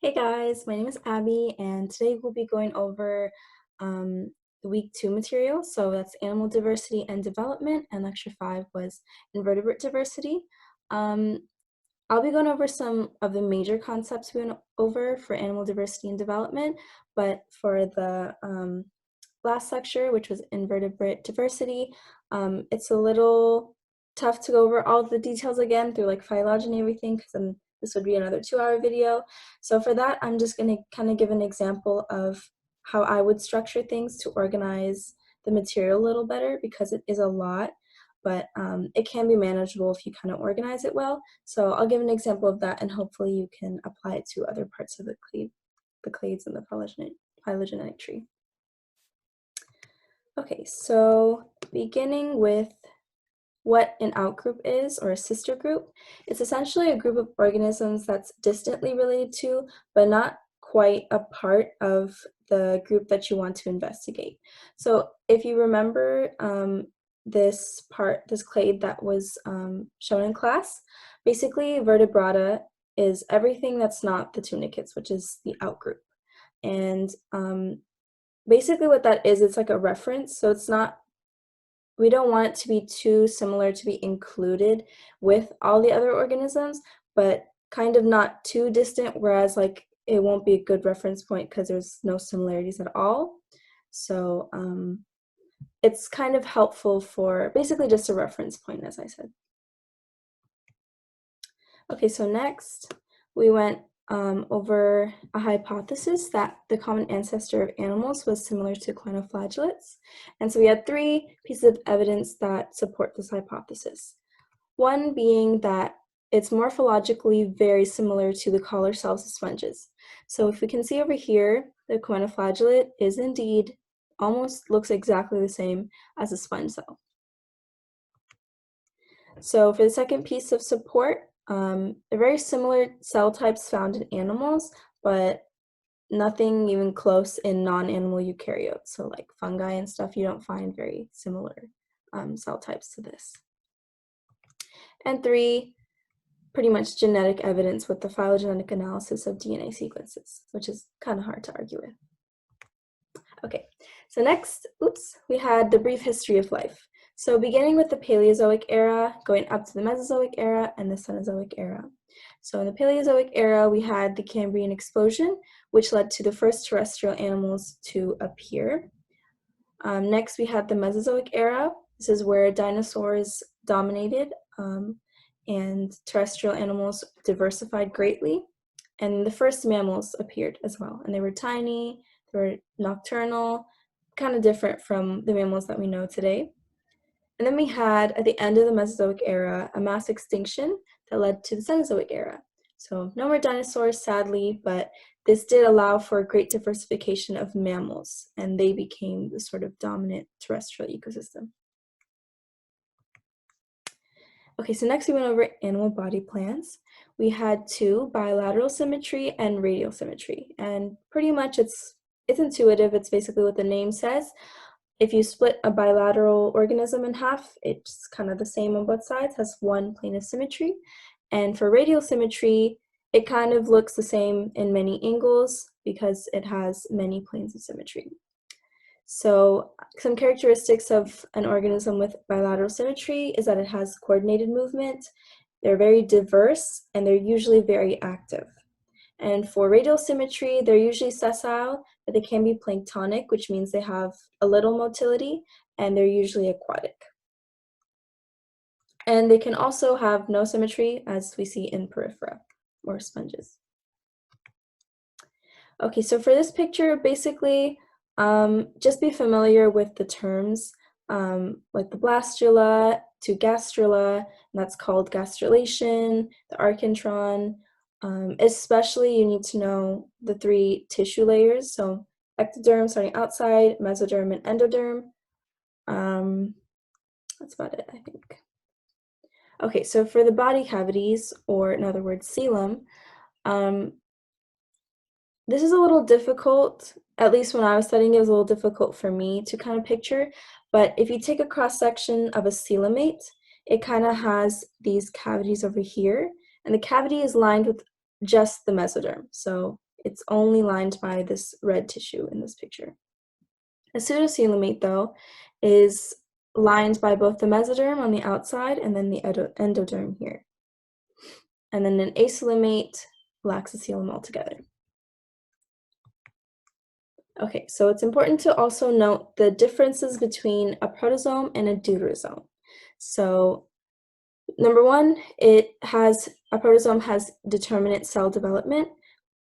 Hey guys, my name is Abby, and today we'll be going over the week 2 material. So that's animal diversity and development, and lecture 5 was invertebrate diversity. Um, I'll be going over some of the major concepts we went over for animal diversity and development, but for the last lecture, which was invertebrate diversity, it's a little tough to go over all the details again through like phylogeny and everything, because then this would be another 2-hour video. So for that, I'm just going to kind of give an example of how I would structure things to organize the material a little better, because it is a lot, but it can be manageable if you kind of organize it well. So I'll give an example of that, and hopefully you can apply it to other parts of the clades and the phylogenetic tree. Okay, so beginning with what an outgroup is, or a sister group, it's essentially a group of organisms that's distantly related to, but not quite a part of the group that you want to investigate. So if you remember this clade that was shown in class, basically vertebrata is everything that's not the tunicates, which is the outgroup. And basically what that is, it's like a reference, so it's not, we don't want it to be too similar to be included with all the other organisms, but kind of not too distant, whereas like it won't be a good reference point because there's no similarities at all. So it's kind of helpful for basically just a reference point, as I said. Okay, so next we went over a hypothesis that the common ancestor of animals was similar to clinoflagellates. And so we had 3 pieces of evidence that support this hypothesis. One being that it's morphologically very similar to the collar cells of sponges. So if we can see over here, the clinoflagellate is indeed almost looks exactly the same as a sponge cell. So for the second piece of support, they're very similar cell types found in animals, but nothing even close in non-animal eukaryotes. So like fungi and stuff, you don't find very similar cell types to this. And 3, pretty much genetic evidence with the phylogenetic analysis of DNA sequences, which is kind of hard to argue with. Okay, so next, we had the brief history of life. So beginning with the Paleozoic era, going up to the Mesozoic era and the Cenozoic era. So in the Paleozoic era, we had the Cambrian explosion, which led to the first terrestrial animals to appear. Next, we had the Mesozoic era. This is where dinosaurs dominated and terrestrial animals diversified greatly. And the first mammals appeared as well. And they were tiny, they were nocturnal, kind of different from the mammals that we know today. And then we had, at the end of the Mesozoic era, a mass extinction that led to the Cenozoic era. So no more dinosaurs, sadly, but this did allow for a great diversification of mammals, and they became the sort of dominant terrestrial ecosystem. Okay, so next we went over animal body plans. We had 2, bilateral symmetry and radial symmetry, and pretty much it's intuitive. It's basically what the name says. If you split a bilateral organism in half, it's kind of the same on both sides, has 1 plane of symmetry. And for radial symmetry, it kind of looks the same in many angles because it has many planes of symmetry. So some characteristics of an organism with bilateral symmetry is that it has coordinated movement, they're very diverse, and they're usually very active. And for radial symmetry, they're usually sessile, but they can be planktonic, which means they have a little motility, and they're usually aquatic. And they can also have no symmetry, as we see in porifera, or sponges. Okay, so for this picture, basically, just be familiar with the terms, like the blastula to gastrula, and that's called gastrulation, the archintron. Especially, you need to know the 3 tissue layers, so ectoderm starting outside, mesoderm, and endoderm. That's about it, I think. Okay, so for the body cavities, or in other words, coelom, this is a little difficult, at least when I was studying it was a little difficult for me to kind of picture, but if you take a cross-section of a coelomate, it kind of has these cavities over here, and the cavity is lined with just the mesoderm. So It's only lined by this red tissue in this picture. A pseudocoelomate, though, is lined by both the mesoderm on the outside and then the endoderm here. And then an acoelomate lacks a coelom altogether. Okay, so it's important to also note the differences between a protozome and a deuterosome. So number one, a protozome has determinate cell development,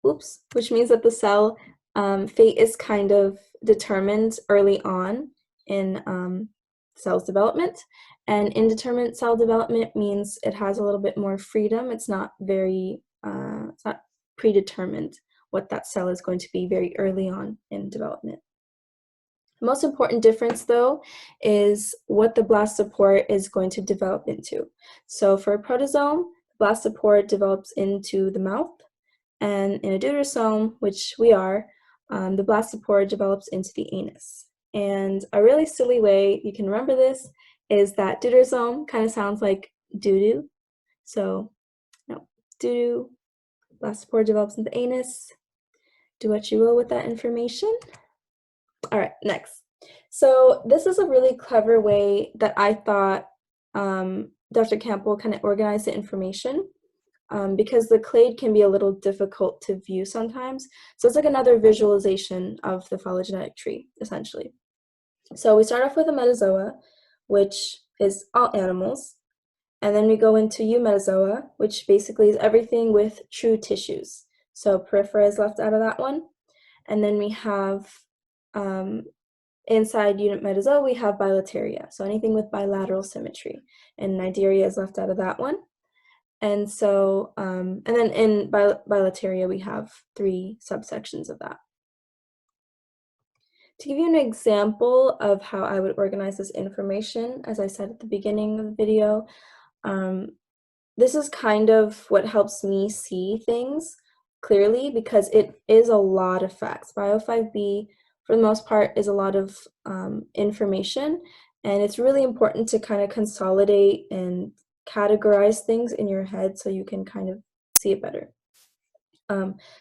which means that the cell fate is kind of determined early on in cell's development. And indeterminate cell development means it has a little bit more freedom. It's not it's not predetermined what that cell is going to be very early on in development. The most important difference, though, is what the blastopore is going to develop into. So for a protozome, the blastopore develops into the mouth, and in a deuterosome, which we are, the blastopore develops into the anus. And a really silly way you can remember this is that deuterosome kind of sounds like doo-doo. So, no, doo-doo, blastopore develops in the anus. Do what you will with that information. All right, next. So this is a really clever way that I thought Dr. Campbell kind of organized the information because the clade can be a little difficult to view sometimes. So it's like another visualization of the phylogenetic tree, essentially. So we start off with a metazoa, which is all animals. And then we go into eumetazoa, which basically is everything with true tissues. So periphery is left out of that one. And then we have, inside eumetazoa, we have bilateria. So anything with bilateral symmetry. And cnidaria is left out of that one. And so, and then in bilateria, we have 3 subsections of that. To give you an example of how I would organize this information, as I said at the beginning of the video, this is kind of what helps me see things clearly because it is a lot of facts. Bio 5B, for the most part, is a lot of information, and it's really important to kind of consolidate and categorize things in your head so you can kind of see it better.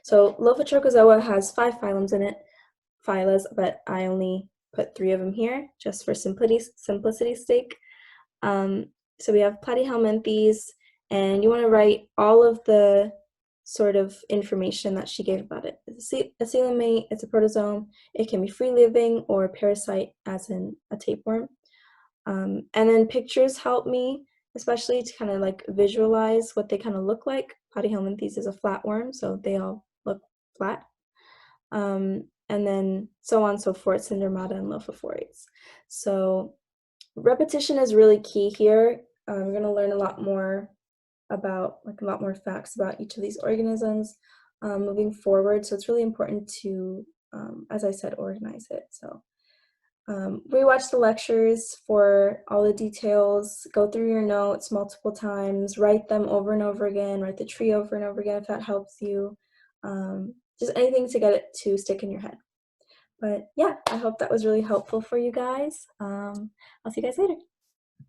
So Lophotrochozoa has 5 phylums in it, phylas, but I only put 3 of them here just for simplicity's sake. So we have Platyhelminthes, and you want to write all of the sort of information that she gave about it. It's a coelomate, it's a protozome, it can be free living or parasite as in a tapeworm. And then pictures help me, especially to kind of like visualize what they kind of look like. Platyhelminthes is a flatworm, so they all look flat. And then so on and so forth, Syndermata and Lophophorates. So repetition is really key here. We're going to learn a lot more about, like a lot more facts about each of these organisms moving forward. So it's really important to, as I said, organize it. So rewatch the lectures for all the details, go through your notes multiple times, write them over and over again, write the tree over and over again if that helps you. Just anything to get it to stick in your head. But yeah, I hope that was really helpful for you guys. I'll see you guys later.